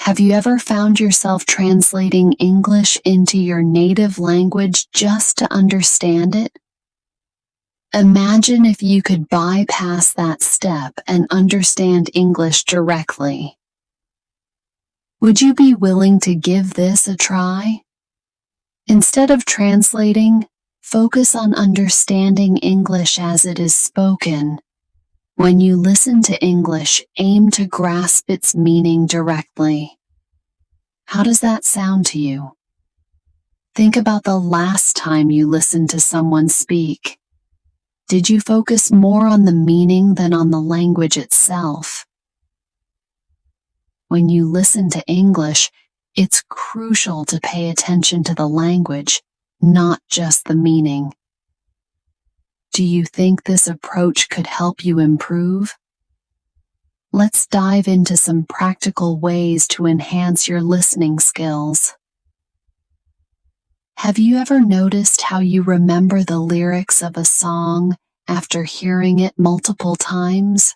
Have you ever found yourself translating English into your native language just to understand it? Imagine if you could bypass that step and understand English directly. Would you be willing to give this a try? Instead of translating, focus on understanding English as it is spoken. When you listen to English, aim to grasp its meaning directly. How does that sound to you? Think about the last time you listened to someone speak. Did you focus more on the meaning than on the language itself? When you listen to English, it's crucial to pay attention to the language, not just the meaning. Do you think this approach could help you improve? Let's dive into some practical ways to enhance your listening skills. Have you ever noticed how you remember the lyrics of a song after hearing it multiple times?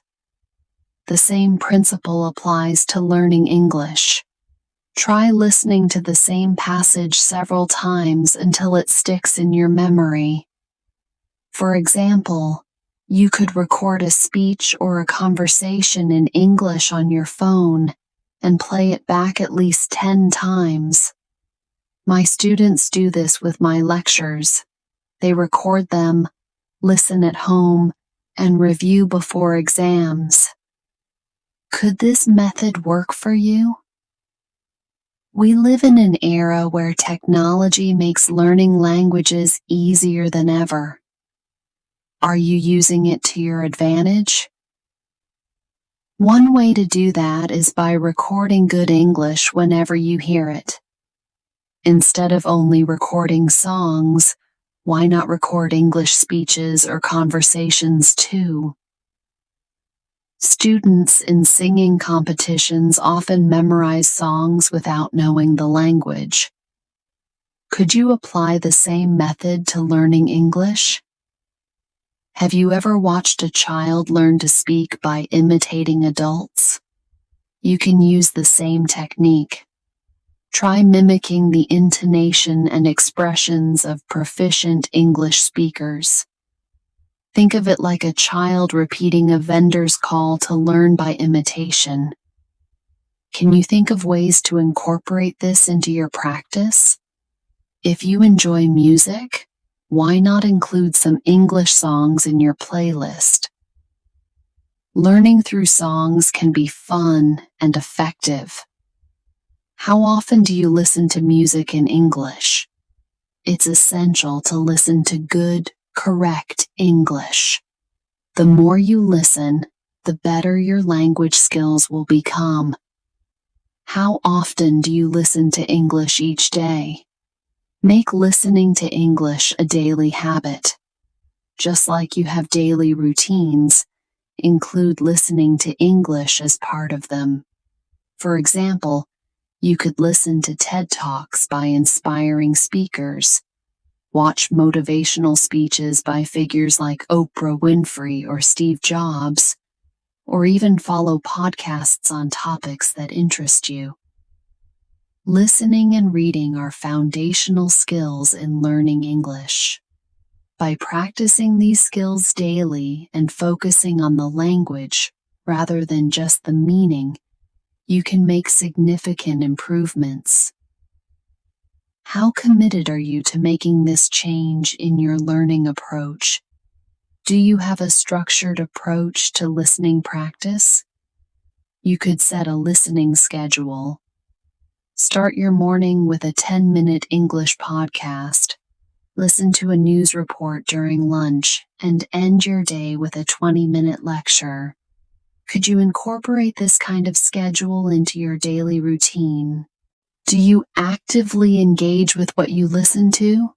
The same principle applies to learning English. Try listening to the same passage several times until it sticks in your memory. For example, you could record a speech or a conversation in English on your phone and play it back at least 10 times. My students do this with my lectures. They record them, listen at home, and review before exams. Could this method work for you? We live in an era where technology makes learning languages easier than ever. Are you using it to your advantage? One way to do that is by recording good English whenever you hear it. Instead of only recording songs, why not record English speeches or conversations too? Students in singing competitions often memorize songs without knowing the language. Could you apply the same method to learning English? Have you ever watched a child learn to speak by imitating adults? You can use the same technique. Try mimicking the intonation and expressions of proficient English speakers. Think of it like a child repeating a vendor's call to learn by imitation. Can you think of ways to incorporate this into your practice? If you enjoy music, why not include some English songs in your playlist? Learning through songs can be fun and effective. How often do you listen to music in English? It's essential to listen to good, correct English. The more you listen, the better your language skills will become. How often do you listen to English each day? Make listening to English a daily habit. Just like you have daily routines, include listening to English as part of them. For example, you could listen to TED Talks by inspiring speakers, watch motivational speeches by figures like Oprah Winfrey or Steve Jobs, or even follow podcasts on topics that interest you. Listening and reading are foundational skills in learning English. By practicing these skills daily and focusing on the language rather than just the meaning, you can make significant improvements. How committed are you to making this change in your learning approach? Do you have a structured approach to listening practice? You could set a listening schedule. Start your morning with a 10-minute English podcast, listen to a news report during lunch, and end your day with a 20-minute lecture. Could you incorporate this kind of schedule into your daily routine? Do you actively engage with what you listen to?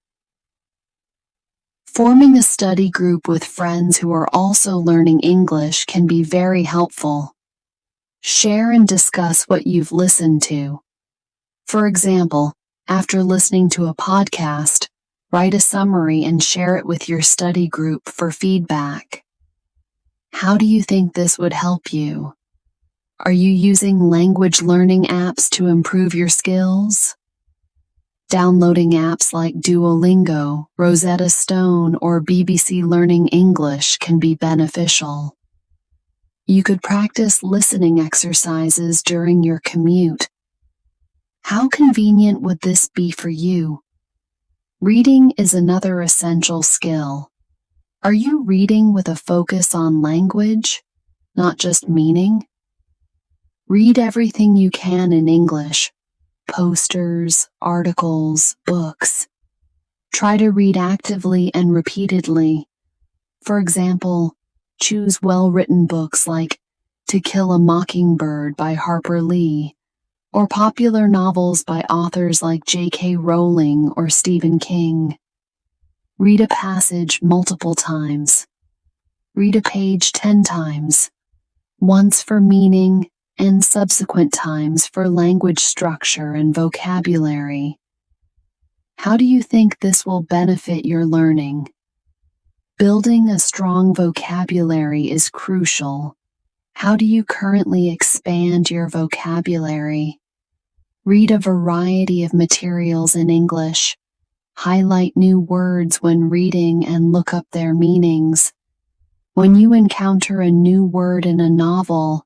Forming a study group with friends who are also learning English can be very helpful. Share and discuss what you've listened to. For example, after listening to a podcast, write a summary and share it with your study group for feedback. How do you think this would help you? Are you using language learning apps to improve your skills? Downloading apps like Duolingo, Rosetta Stone, or BBC Learning English can be beneficial. You could practice listening exercises during your commute. How convenient would this be for you? Reading is another essential skill. Are you reading with a focus on language, not just meaning? Read everything you can in English. Posters, articles, books. Try to read actively and repeatedly. For example, choose well-written books like To Kill a Mockingbird by Harper Lee, or popular novels by authors like J.K. Rowling or Stephen King. Read a passage multiple times. Read a page 10 times, once for meaning and subsequent times for language structure and vocabulary. How do you think this will benefit your learning? Building a strong vocabulary is crucial. How do you currently expand your vocabulary? Read a variety of materials in English. Highlight new words when reading and look up their meanings. When you encounter a new word in a novel,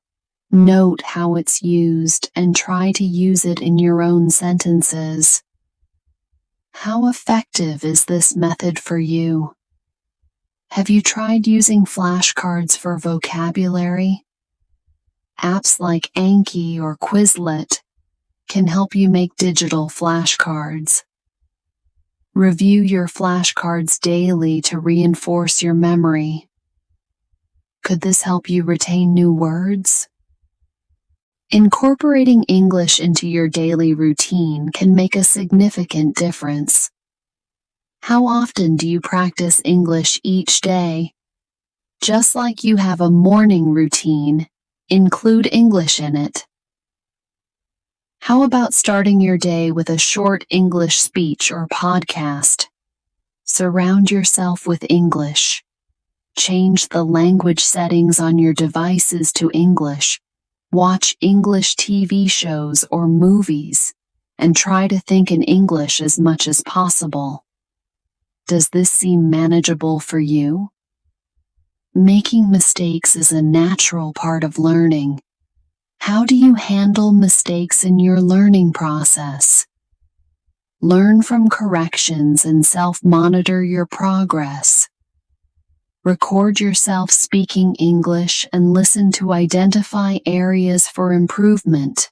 note how it's used and try to use it in your own sentences. How effective is this method for you? Have you tried using flashcards for vocabulary? Apps like Anki or Quizlet can help you make digital flashcards. Review your flashcards daily to reinforce your memory. Could this help you retain new words? Incorporating English into your daily routine can make a significant difference. How often do you practice English each day? Just like you have a morning routine, include English in it. How about starting your day with a short English speech or podcast? Surround yourself with English. Change the language settings on your devices to English. Watch English TV shows or movies, and try to think in English as much as possible. Does this seem manageable for you? Making mistakes is a natural part of learning. How do you handle mistakes in your learning process? Learn from corrections and self-monitor your progress. Record yourself speaking English and listen to identify areas for improvement.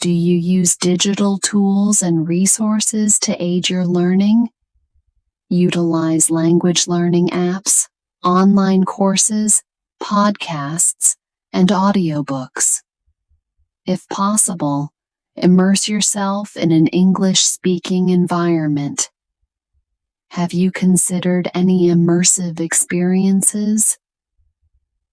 Do you use digital tools and resources to aid your learning? Utilize language learning apps, online courses, podcasts, and audiobooks. If possible, immerse yourself in an English-speaking environment. Have you considered any immersive experiences?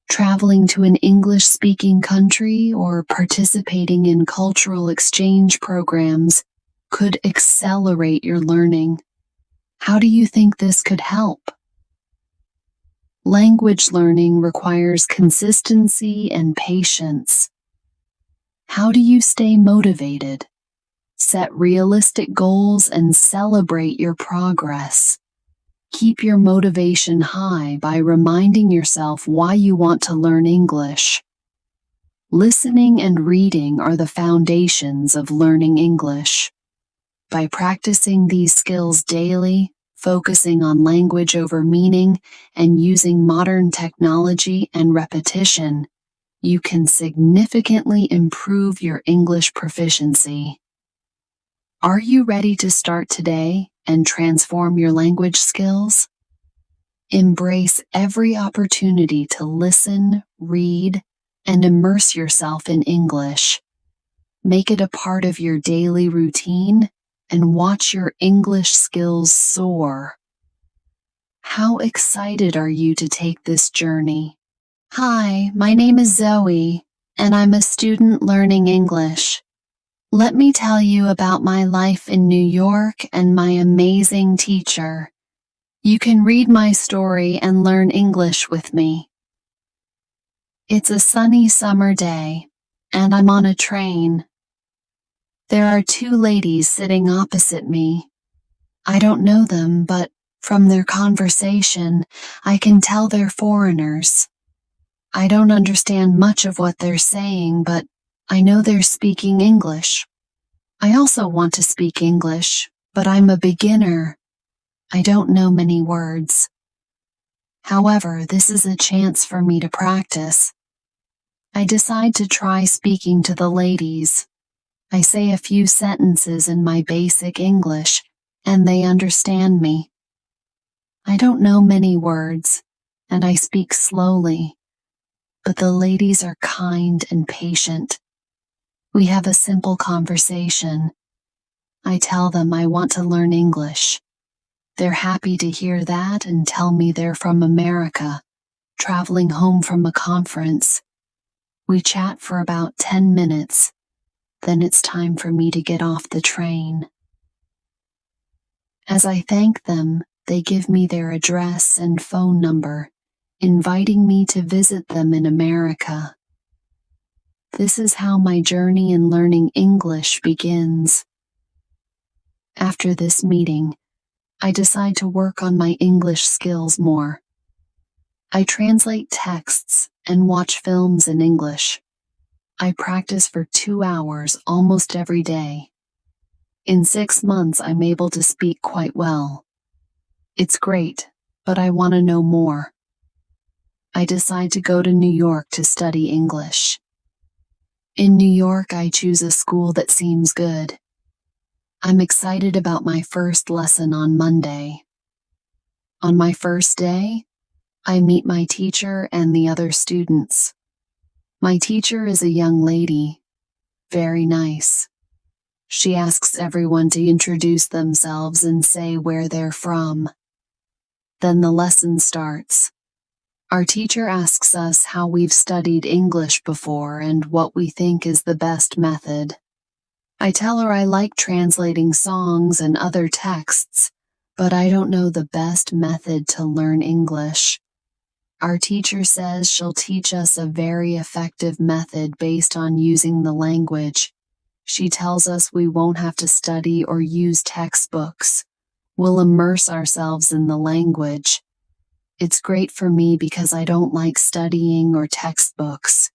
Traveling to an English-speaking country or participating in cultural exchange programs could accelerate your learning. How do you think this could help? Language learning requires consistency and patience. How do you stay motivated? Set realistic goals and celebrate your progress. Keep your motivation high by reminding yourself why you want to learn English. Listening and reading are the foundations of learning English. By practicing these skills daily, focusing on language over meaning, and using modern technology and repetition, you can significantly improve your English proficiency. Are you ready to start today and transform your language skills? Embrace every opportunity to listen, read, and immerse yourself in English. Make it a part of your daily routine and watch your English skills soar. How excited are you to take this journey? Hi, my name is Zoe, and I'm a student learning English. Let me tell you about my life in New York and my amazing teacher. You can read my story and learn English with me. It's a sunny summer day. and I'm on a train. There are two ladies sitting opposite me. I don't know them, but from their conversation, I can tell they're foreigners. I don't understand much of what they're saying, but I know they're speaking English. I also want to speak English, but I'm a beginner. I don't know many words. However, this is a chance for me to practice. I decide to try speaking to the ladies. I say a few sentences in my basic English, and they understand me. I don't know many words, and I speak slowly, but the ladies are kind and patient. We have a simple conversation. I tell them I want to learn English. They're happy to hear that and tell me they're from America, traveling home from a conference. We chat for about 10 minutes. Then it's time for me to get off the train. As I thank them, they give me their address and phone number, inviting me to visit them in America. This is how my journey in learning English begins. After this meeting, I decide to work on my English skills more. I translate texts and watch films in English. I practice for 2 hours almost every day. In 6 months, I'm able to speak quite well. It's great, but I want to know more. I decide to go to New York to study English. In New York, I choose a school that seems good. I'm excited about my first lesson on Monday. On my first day, I meet my teacher and the other students. My teacher is a young lady, very nice. She asks everyone to introduce themselves and say where they're from. Then the lesson starts. Our teacher asks us how we've studied English before and what we think is the best method. I tell her I like translating songs and other texts, but I don't know the best method to learn English. Our teacher says she'll teach us a very effective method based on using the language. She tells us we won't have to study or use textbooks. We'll immerse ourselves in the language. It's great for me because I don't like studying or textbooks.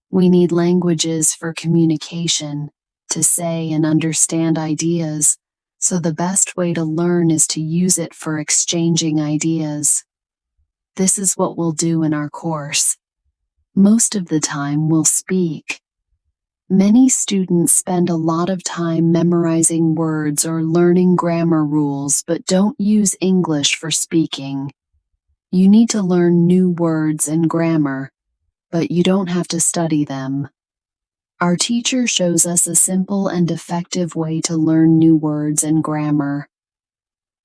We need languages for communication, to say and understand ideas, so the best way to learn is to use it for exchanging ideas. This is what we'll do in our course. Most of the time we'll speak. Many students spend a lot of time memorizing words or learning grammar rules but don't use English for speaking. You need to learn new words and grammar, but you don't have to study them. Our teacher shows us a simple and effective way to learn new words and grammar.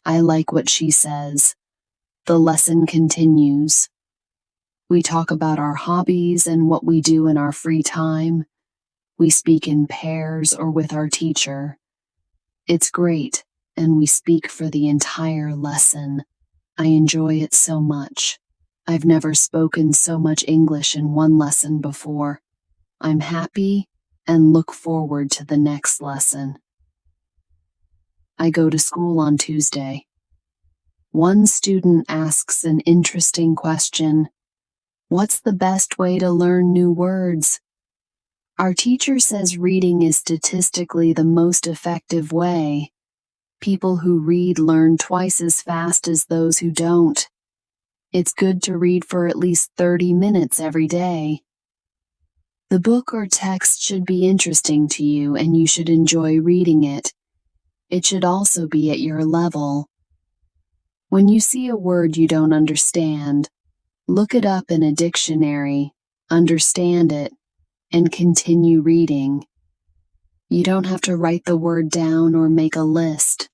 I like what she says. The lesson continues. We talk about our hobbies and what we do in our free time. We speak in pairs or with our teacher. It's great, and we speak for the entire lesson. I enjoy it so much. I've never spoken so much English in one lesson before. I'm happy and look forward to the next lesson. I go to school on Tuesday. One student asks an interesting question. What's the best way to learn new words? Our teacher says reading is statistically the most effective way. People who read learn twice as fast as those who don't. It's good to read for at least 30 minutes every day. The book or text should be interesting to you and you should enjoy reading it. It should also be at your level. When you see a word you don't understand, look it up in a dictionary, understand it, and continue reading. You don't have to write the word down or make a list.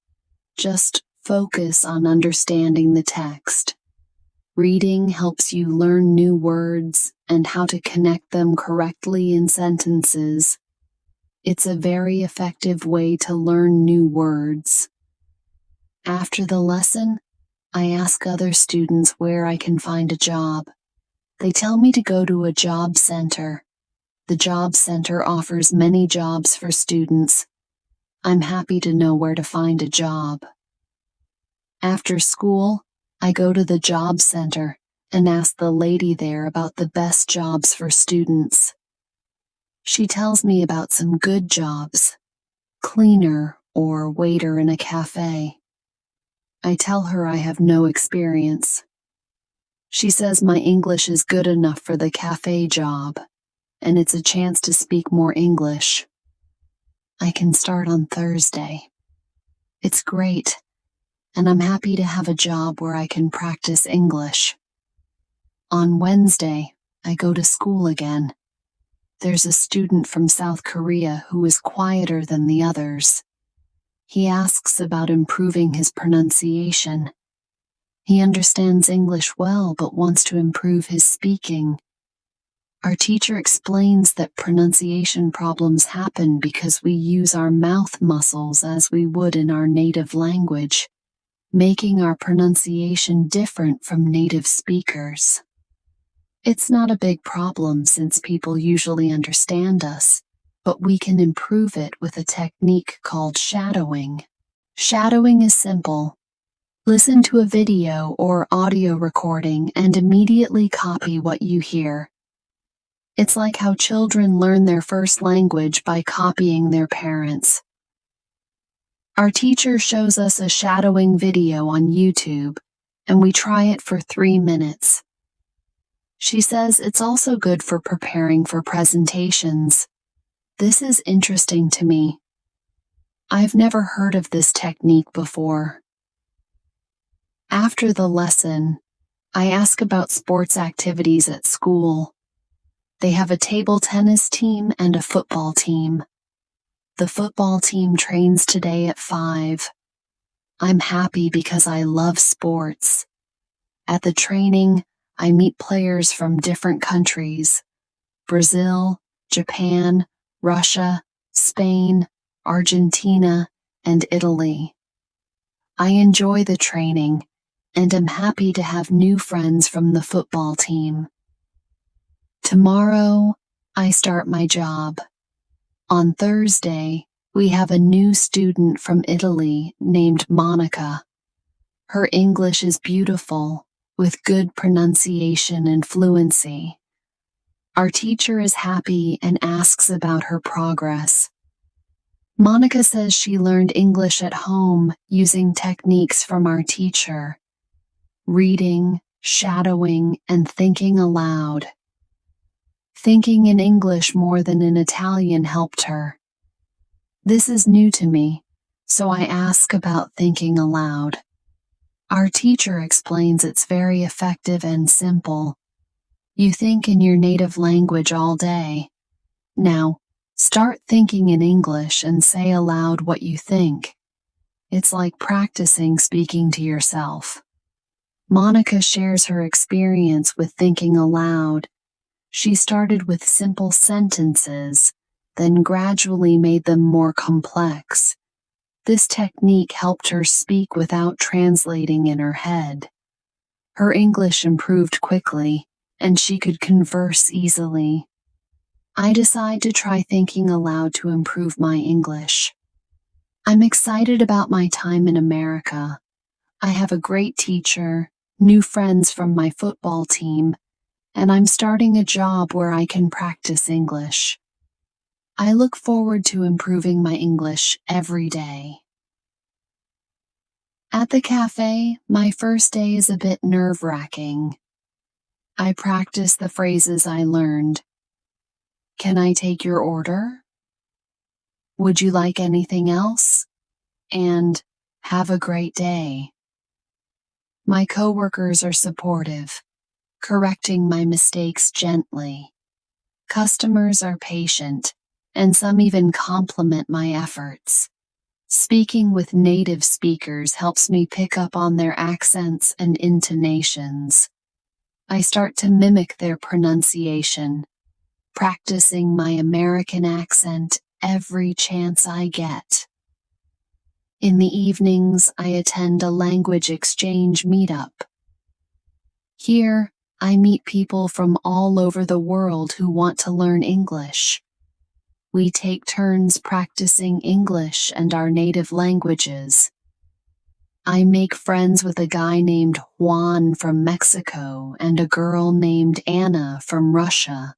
Just focus on understanding the text. Reading helps you learn new words and how to connect them correctly in sentences. It's a very effective way to learn new words. After the lesson, I ask other students where I can find a job. They tell me to go to a job center. The job center offers many jobs for students. I'm happy to know where to find a job. After school, I go to the job center and ask the lady there about the best jobs for students. She tells me about some good jobs, cleaner or waiter in a cafe. I tell her I have no experience. She says my English is good enough for the cafe job, and it's a chance to speak more English. I can start on Thursday. It's great, and I'm happy to have a job where I can practice English. On Wednesday, I go to school again. There's a student from South Korea who is quieter than the others. He asks about improving his pronunciation. He understands English well but wants to improve his speaking. Our teacher explains that pronunciation problems happen because we use our mouth muscles as we would in our native language, making our pronunciation different from native speakers. It's not a big problem since people usually understand us, but we can improve it with a technique called shadowing. Shadowing is simple. Listen to a video or audio recording and immediately copy what you hear. It's like how children learn their first language by copying their parents. Our teacher shows us a shadowing video on YouTube, and we try it for 3 minutes. She says it's also good for preparing for presentations. This is interesting to me. I've never heard of this technique before. After the lesson, I ask about sports activities at school. They have a table tennis team and a football team. The football team trains today at 5. I'm happy because I love sports. At the training, I meet players from different countries: Brazil, Japan, Russia, Spain, Argentina, and Italy. I enjoy the training and am happy to have new friends from the football team. Tomorrow, I start my job. On Thursday, we have a new student from Italy named Monica. Her English is beautiful, with good pronunciation and fluency. Our teacher is happy and asks about her progress. Monica says she learned English at home using techniques from our teacher: reading, shadowing, and thinking aloud. Thinking in English more than in Italian helped her. This is new to me, so I ask about thinking aloud. Our teacher explains it's very effective and simple. You think in your native language all day. Now, start thinking in English and say aloud what you think. It's like practicing speaking to yourself. Monica shares her experience with thinking aloud. She started with simple sentences, then gradually made them more complex. This technique helped her speak without translating in her head. Her English improved quickly, and she could converse easily. I decide to try thinking aloud to improve my English. I'm excited about my time in America. I have a great teacher, new friends from my football team, and I'm starting a job where I can practice English. I look forward to improving my English every day. At the cafe, my first day is a bit nerve-wracking. I practice the phrases I learned. Can I take your order? Would you like anything else? And have a great day. My coworkers are supportive, correcting my mistakes gently. Customers are patient, and some even compliment my efforts. Speaking with native speakers helps me pick up on their accents and intonations. I start to mimic their pronunciation, practicing my American accent every chance I get. In the evenings, I attend a language exchange meetup. Here, I meet people from all over the world who want to learn English. We take turns practicing English and our native languages. I make friends with a guy named Juan from Mexico and a girl named Anna from Russia.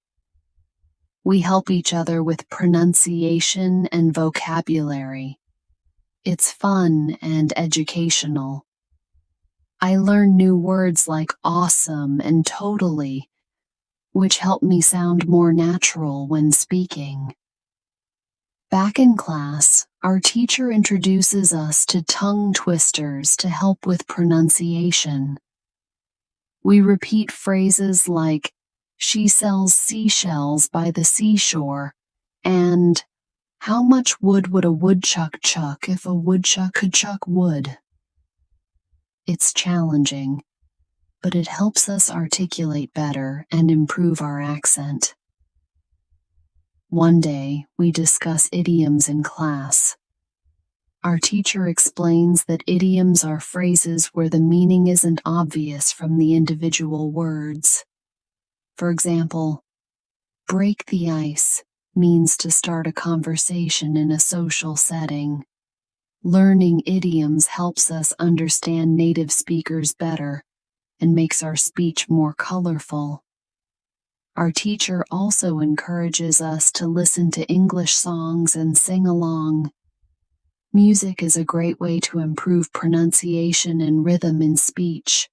We help each other with pronunciation and vocabulary. It's fun and educational. I learn new words like awesome and totally, which help me sound more natural when speaking. Back in class, our teacher introduces us to tongue twisters to help with pronunciation. We repeat phrases like, "She sells seashells by the seashore," and "How much wood would a woodchuck chuck if a woodchuck could chuck wood?" It's challenging, but it helps us articulate better and improve our accent. One day, we discuss idioms in class. Our teacher explains that idioms are phrases where the meaning isn't obvious from the individual words. For example, break the ice means to start a conversation in a social setting. Learning idioms helps us understand native speakers better and makes our speech more colorful. Our teacher also encourages us to listen to English songs and sing along. Music is a great way to improve pronunciation and rhythm in speech.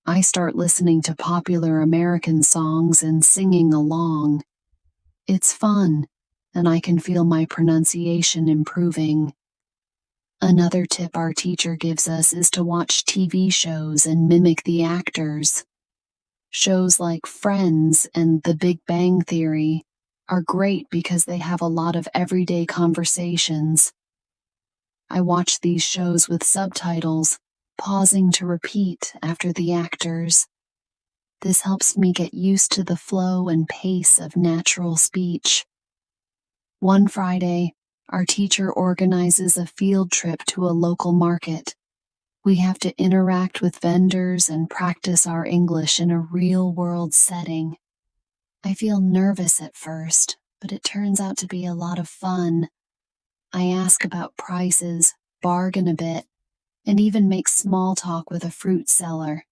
I start listening to popular American songs and singing along. It's fun, and I can feel my pronunciation improving. Another tip our teacher gives us is to watch TV shows and mimic the actors. Shows like Friends and The Big Bang Theory are great because they have a lot of everyday conversations. I watch these shows with subtitles, pausing to repeat after the actors. This helps me get used to the flow and pace of natural speech. One Friday, our teacher organizes a field trip to a local market. We have to interact with vendors and practice our English in a real-world setting. I feel nervous at first, but it turns out to be a lot of fun. I ask about prices, bargain a bit, and even make small talk with a fruit seller.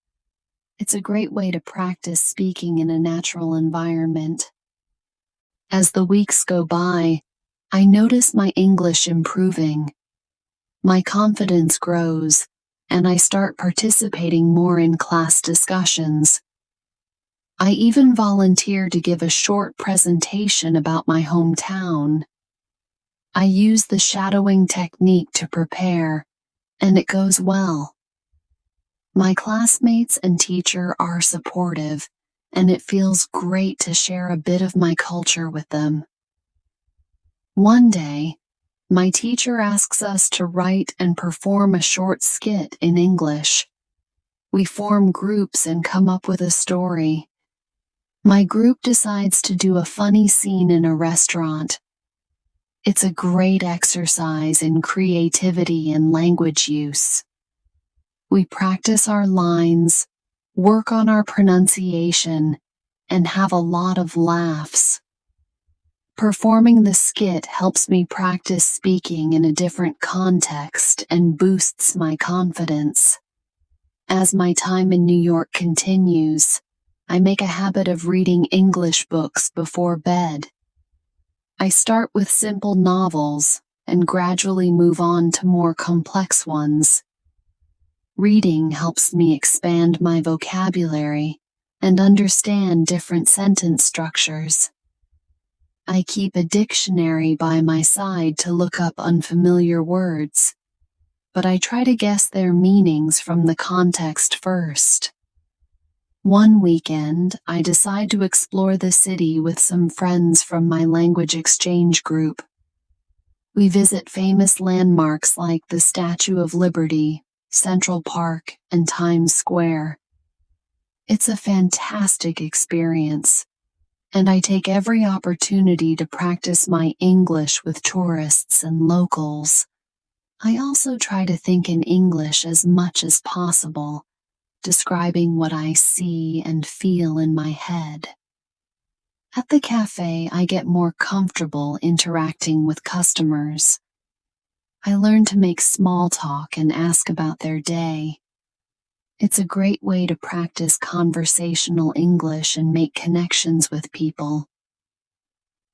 It's a great way to practice speaking in a natural environment. As the weeks go by, I notice my English improving. My confidence grows, and I start participating more in class discussions. I even volunteer to give a short presentation about my hometown. I use the shadowing technique to prepare, and it goes well. My classmates and teacher are supportive, and it feels great to share a bit of my culture with them. One day, my teacher asks us to write and perform a short skit in English. We form groups and come up with a story. My group decides to do a funny scene in a restaurant. It's a great exercise in creativity and language use. We practice our lines, work on our pronunciation, and have a lot of laughs. Performing the skit helps me practice speaking in a different context and boosts my confidence. As my time in New York continues, I make a habit of reading English books before bed. I start with simple novels and gradually move on to more complex ones. Reading helps me expand my vocabulary and understand different sentence structures. I keep a dictionary by my side to look up unfamiliar words, but I try to guess their meanings from the context first. One weekend, I decide to explore the city with some friends from my language exchange group. We visit famous landmarks like the Statue of Liberty, Central Park, and Times Square. It's a fantastic experience, and I take every opportunity to practice my English with tourists and locals. I also try to think in English as much as possible, describing what I see and feel in my head. At the cafe, I get more comfortable interacting with customers. I learn to make small talk and ask about their day. It's a great way to practice conversational English and make connections with people.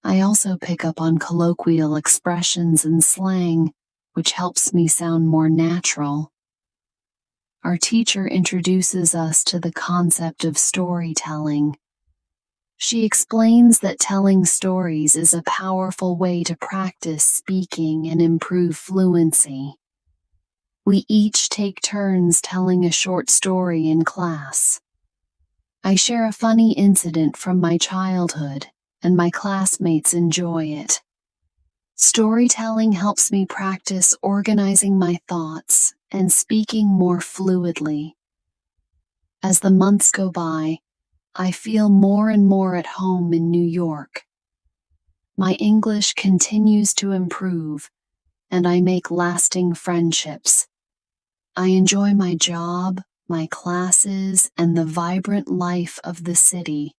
I also pick up on colloquial expressions and slang, which helps me sound more natural. Our teacher introduces us to the concept of storytelling. She explains that telling stories is a powerful way to practice speaking and improve fluency. We each take turns telling a short story in class. I share a funny incident from my childhood, and my classmates enjoy it. Storytelling helps me practice organizing my thoughts and speaking more fluidly. As the months go by, I feel more and more at home in New York. My English continues to improve, and I make lasting friendships. I enjoy my job, my classes, and the vibrant life of the city.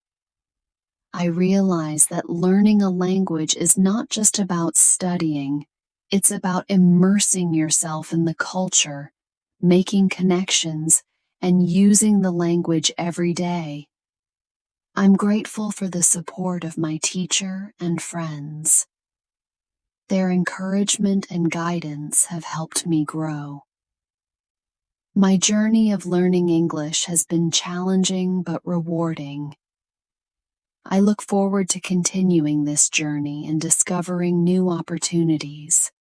I realize that learning a language is not just about studying, it's about immersing yourself in the culture, making connections, and using the language every day. I'm grateful for the support of my teacher and friends. Their encouragement and guidance have helped me grow. My journey of learning English has been challenging but rewarding. I look forward to continuing this journey and discovering new opportunities.